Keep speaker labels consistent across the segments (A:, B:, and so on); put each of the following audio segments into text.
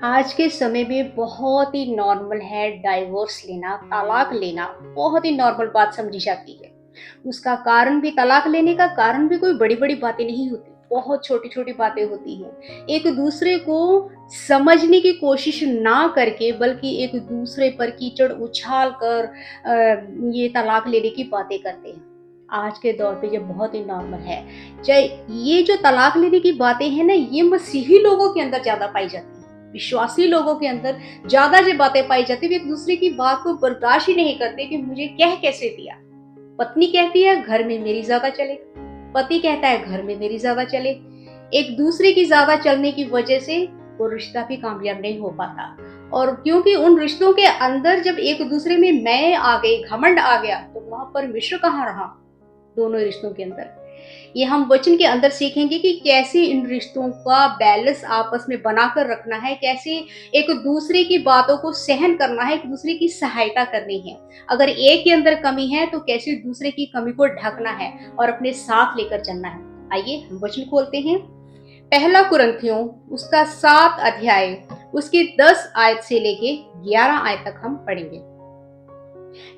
A: आज के समय में बहुत ही नॉर्मल है डाइवोर्स लेना, तलाक लेना बहुत ही नॉर्मल बात समझी जाती है। उसका कारण भी तलाक लेने का कारण भी कोई बड़ी-बड़ी बातें नहीं होती, बहुत छोटी-छोटी बातें होती हैं। एक दूसरे को समझने की कोशिश ना करके बल्कि एक दूसरे पर कीचड़ उछाल कर ये तलाक लेने की बातें करते हैं। आज के दौर पे ये बहुत ही नॉर्मल है। चाहे ये जो तलाक लेने की बातें हैं ना, ये मसीही लोगों के अंदर ज़्यादा पाई जाती हैं। विश्वासी लोगों के अंदर ज़्यादा ये बातें पाई जाती है, वे एक-दूसरे की बात को बर्दाश्त ही नहीं करते कि मुझे कह कैसे दिया। पत्नी कहती है घर में मेरी ज़्यादा चले, पति कहता है घर में मेरी ज़्यादा चले। एक दूसरे की ज़्यादा चलने की वजह से वो रिश्ता भी कामयाब नहीं हो पाता। और क्योंकि उन रिश्तों के अंदर जब एक दूसरे में मैं आ गई, घमंड आ गया, तो वहाँ परमेश्वर कहाँ रहा? दोनों रिश्तों के अंदर। ये हम वचन के अंदर सीखेंगे कि कैसे इन रिश्तों का बैलेंस आपस में बनाकर रखना है, कैसे एक दूसरे की बातों को सहन करना है, एक दूसरे की सहायता करनी है। अगर एक के अंदर कमी है तो कैसे दूसरे की कमी को ढकना है और अपने साथ लेकर चलना है। आइए हम वचन खोलते हैं। पहला कुरिन्थियों उसका 7 अध्याय उसकी 10 आयत से लेके 11 आयत तक हम पढ़ेंगे।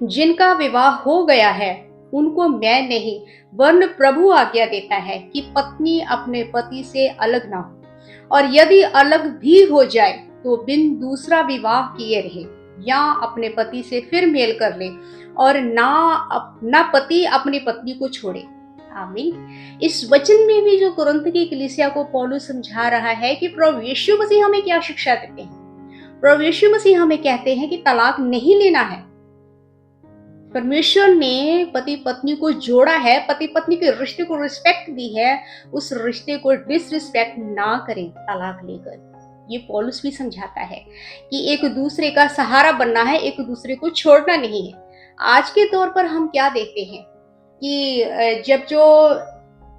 A: जिनका विवाह हो गया है उनको मैं नहीं वरन प्रभु आज्ञा देता है कि पत्नी अपने पति से अलग ना हो, और यदि अलग भी हो जाए तो बिन दूसरा विवाह किए रहे या अपने पति से फिर मेल कर ले, और ना पति अपनी पत्नी को छोड़े। आमीन। इस वचन में भी जो कुरिन्थ की कलीसिया को पौलुस समझा रहा है कि प्रभु यीशु मसीह हमें क्या शिक्षा देते हैं। प्रभु यीशु मसीह हमें कहते हैं कि तलाक नहीं लेना है। परमेश्वर ने पति पत्नी को जोड़ा है, पति पत्नी के रिश्ते को रिस्पेक्ट दी है, उस रिश्ते को डिसरिस्पेक्ट ना करें तलाक लेकर। ये पौलुस भी समझाता है कि एक दूसरे का सहारा बनना है, एक दूसरे को छोड़ना नहीं है। आज के तौर पर हम क्या देखते हैं कि जब जो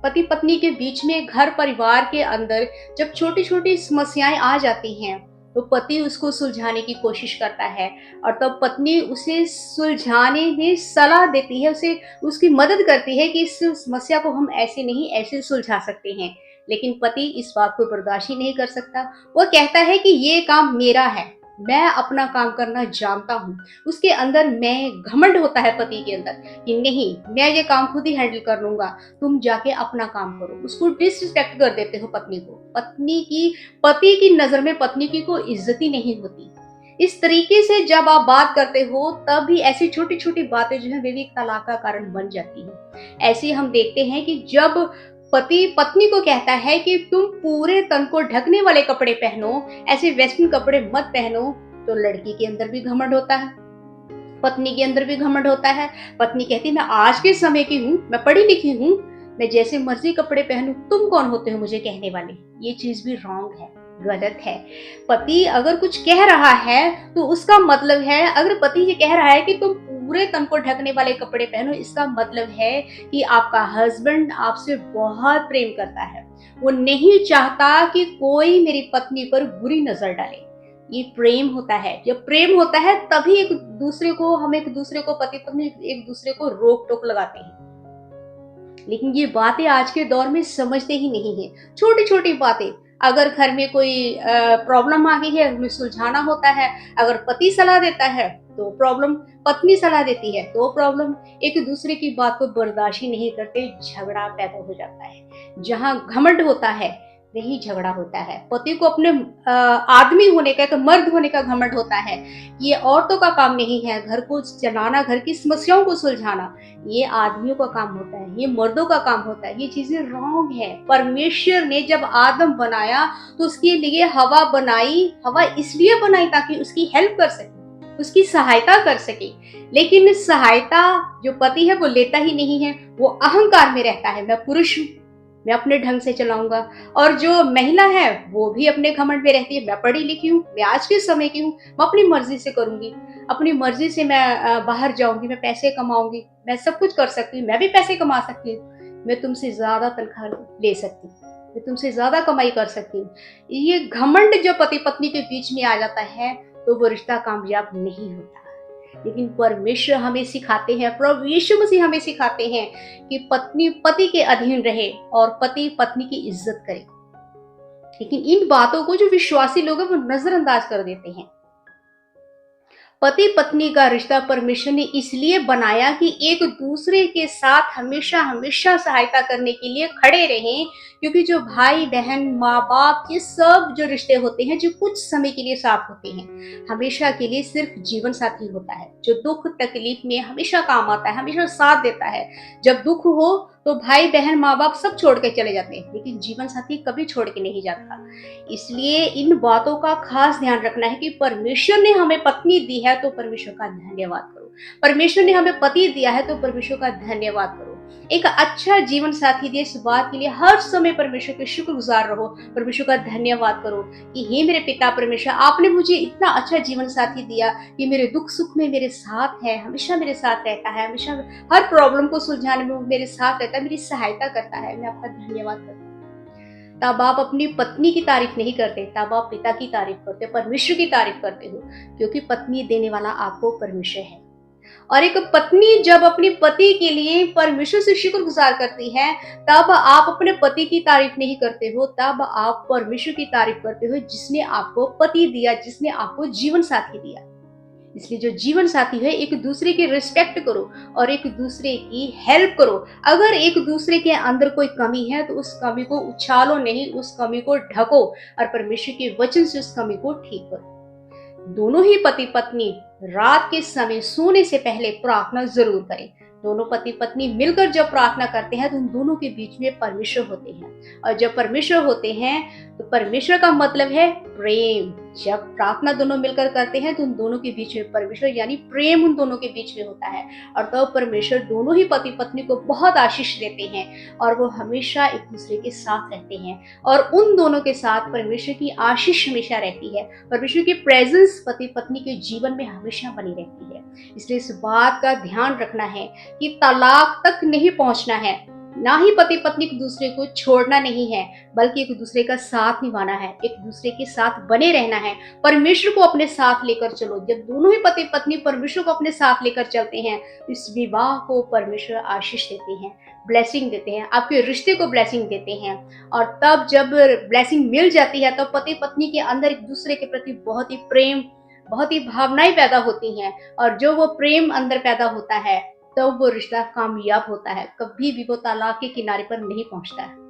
A: पति पत्नी के बीच में घर परिवार के अंदर जब छोटी छोटी समस्याएं आ जाती हैं, तो पति उसको सुलझाने की कोशिश करता है और तब पत्नी उसे सुलझाने में सलाह देती है, उसे उसकी मदद करती है कि इस समस्या को हम ऐसे नहीं ऐसे सुलझा सकते हैं। लेकिन पति इस बात को बर्दाश्त ही नहीं कर सकता। वो कहता है कि ये काम मेरा है, मैं अपना काम करना जानता हूँ। उसके अंदर मैं घमंड होता है पति के अंदर कि नहीं, मैं ये काम खुद ही हैंडल कर लूंगा, तुम जाके अपना काम करो। उसको डिसरिस्पेक्ट कर देते हो पत्नी को। पति की नजर में पत्नी की कोई इज्जत ही नहीं होती। इस तरीके से जब आप बात करते हो तब भी ऐसी छोटी छोटी बातें जो है वे भी तलाक का कारण बन जाती है। ऐसे हम देखते हैं कि जब पति पत्नी को कहता है कि तुम पूरे तन को ढकने वाले कपड़े पहनो, ऐसे वेस्टर्न कपड़े मत पहनो, तो लड़की के अंदर भी घमंड होता है, पत्नी के अंदर भी घमंड होता है। पत्नी कहती है मैं आज के समय की हूँ, मैं पढ़ी लिखी हूँ, मैं जैसे मर्जी कपड़े पहनूं, तुम कौन होते हो मुझे कहने वाले। ये चीज भी रॉन्ग है, गलत है। पति अगर कुछ कह रहा है तो उसका मतलब है, अगर पति ये कह रहा है कि तुम पूरे तन को ढकने वाले कपड़े पहनो, इसका मतलब है कि आपका हस्बैंड आपसे बहुत प्रेम करता है। वो नहीं चाहता कि कोई मेरी पत्नी पर बुरी नजर डाले। ये प्रेम होता है। जब प्रेम होता है तभी हम एक दूसरे को पति पत्नी एक दूसरे को रोक टोक लगाते हैं। लेकिन ये बातें आज के दौर में समझते ही नहीं है। छोटी छोटी बातें, अगर घर में कोई प्रॉब्लम आ गई है, हमें सुलझाना होता है। अगर पति सलाह देता है तो प्रॉब्लम, पत्नी सलाह देती है तो प्रॉब्लम, एक दूसरे की बात को बर्दाश्त ही नहीं करते, झगड़ा पैदा हो जाता है। जहाँ घमंड होता है वही झगड़ा होता है। पति को अपने आदमी होने का, एक मर्द होने का घमंड होता है। ये औरतों का काम नहीं है, घर को चलाना, घर की समस्याओं को सुलझाना ये आदमियों का काम होता है, ये मर्दों का काम होता है। ये चीजें रॉन्ग है। परमेश्वर ने जब आदम बनाया तो उसके लिए हवा बनाई। हवा इसलिए बनाई ताकि उसकी हेल्प कर सके, उसकी सहायता कर सके। लेकिन सहायता जो पति है वो लेता ही नहीं है, वो अहंकार में रहता है, मैं पुरुष हूँ, मैं अपने ढंग से चलाऊंगा। और जो महिला है वो भी अपने घमंड में रहती है, मैं पढ़ी लिखी हूँ, मैं आज के समय की हूँ, मैं अपनी मर्जी से करूंगी, अपनी मर्जी से मैं बाहर जाऊंगी, मैं पैसे कमाऊंगी, मैं सब कुछ कर सकती हूँ, मैं भी पैसे कमा सकती हूँ, मैं तुमसे ज्यादा तनख्वाह ले सकती हूँ, मैं तुमसे ज्यादा कमाई कर सकती हूँ। ये घमंड जो पति पत्नी के बीच में आ जाता है तो वो रिश्ता कामयाब नहीं होता। लेकिन परमेश्वर हमें सिखाते हैं, प्रभु यीशु मसीह हमें सिखाते हैं कि पत्नी पति के अधीन रहे और पति पत्नी की इज्जत करे। लेकिन इन बातों को जो विश्वासी लोग हैं वो नजरअंदाज कर देते हैं। पति पत्नी का रिश्ता परमेश्वर ने इसलिए बनाया कि एक दूसरे के साथ हमेशा हमेशा सहायता करने के लिए खड़े रहें, क्योंकि जो भाई बहन माँ बाप ये सब जो रिश्ते होते हैं जो कुछ समय के लिए साथ होते हैं, हमेशा के लिए सिर्फ जीवन साथी होता है जो दुख तकलीफ में हमेशा काम आता है, हमेशा साथ देता है। जब दुख हो तो भाई बहन माँ बाप सब छोड़ के चले जाते हैं, लेकिन जीवन साथी कभी छोड़ के नहीं जाता। इसलिए इन बातों का खास ध्यान रखना है कि परमेश्वर ने हमें पत्नी दी है तो परमेश्वर का धन्यवाद करो। परमेश्वर ने हमें पति दिया है तो परमेश्वर का धन्यवाद करो। एक अच्छा जीवन साथी दिए, इस बात के लिए हर समय परमेश्वर के शुक्रगुजार रहो, परमेश्वर का धन्यवाद करो कि हे मेरे पिता परमेश्वर, आपने मुझे इतना अच्छा जीवन साथी दिया कि मेरे दुख सुख में मेरे साथ है, हमेशा मेरे साथ रहता है, हमेशा हर प्रॉब्लम को सुलझाने में मेरे साथ रहता है, मेरी सहायता करता है। मैं आपका धन्यवाद करता हूँ। तब आप अपनी पत्नी की तारीफ नहीं करते, तब आप पिता की तारीफ करते, परमेश्वर की तारीफ करते हो, क्योंकि पत्नी देने वाला आपको परमेश्वर है। और एक पत्नी जब अपने पति के लिए परमेश्वर से शुक्रगुजार करती है, तब आप अपने पति की तारीफ नहीं करते हो, तब आप परमेश्वर की तारीफ करते हो जिसने आपको पति दिया, जिसने आपको जीवन साथी दिया। इसलिए जो जीवन साथी है, एक दूसरे की रिस्पेक्ट करो और एक दूसरे की हेल्प करो। अगर एक दूसरे के अंदर कोई कमी है तो उस कमी को उछालो नहीं, उस कमी को ढको और परमेश्वर के वचन से उस कमी को ठीक करो। दोनों ही पति पत्नी रात के समय सोने से पहले प्रार्थना जरूर करें। दोनों पति पत्नी मिलकर जब प्रार्थना करते हैं तो उन दोनों के बीच में परमेश्वर होते हैं, और जब परमेश्वर होते हैं तो परमेश्वर का मतलब है प्रेम। जब प्रार्थना दोनों मिलकर करते हैं तो उन दोनों के बीच में परमेश्वर यानी प्रेम उन दोनों के बीच में होता है, और तब तो परमेश्वर दोनों ही पति पत्नी को बहुत आशीष देते हैं और वो हमेशा एक दूसरे के साथ रहते हैं, और उन दोनों के साथ परमेश्वर की आशीष हमेशा रहती है। परमेश्वर की प्रेजेंस पति पत्नी के जीवन में हमेशा बनी रहती है। इसलिए इस बात का ध्यान रखना है कि तलाक तक नहीं पहुंचना है, ना ही पति पत्नी एक दूसरे को छोड़ना नहीं है, बल्कि एक दूसरे का साथ निभाना है, एक दूसरे के साथ बने रहना है। परमेश्वर को अपने साथ लेकर चलो। जब दोनों ही पति पत्नी परमेश्वर को अपने साथ लेकर चलते हैं, इस विवाह को परमेश्वर आशीष देते हैं, ब्लेसिंग देते हैं, आपके रिश्ते को ब्लेसिंग देते हैं। और तब जब ब्लेसिंग मिल जाती है, तब पति पत्नी के अंदर एक दूसरे के प्रति बहुत ही प्रेम, बहुत ही भावनाएं पैदा होती हैं, और जो वो प्रेम अंदर पैदा होता है तो वो रिश्ता कामयाब होता है, कभी भी वो तालाक के किनारे पर नहीं पहुंचता है।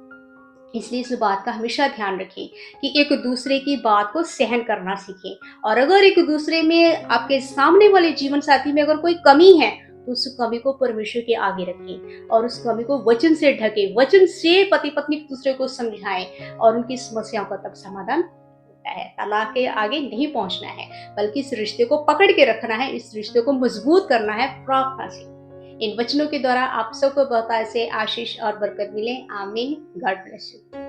A: इसलिए इस बात का हमेशा ध्यान रखें कि एक दूसरे की बात को सहन करना सीखें, और अगर एक दूसरे में आपके सामने वाले जीवन साथी में अगर कोई कमी है तो उस कमी को परमेश्वर के आगे रखें और उस कमी को वचन से ढके, वचन से पति पत्नी एक दूसरे को समझाएं और उनकी समस्याओं का तब समाधान होता है। तलाक के आगे नहीं पहुंचना है, बल्कि इस रिश्ते को पकड़ के रखना है, इस रिश्ते को मजबूत करना है प्रार्थना से। इन वचनों के द्वारा आप सबको बहुत ऐसे आशीष और बरकत मिले। आमीन। God bless you.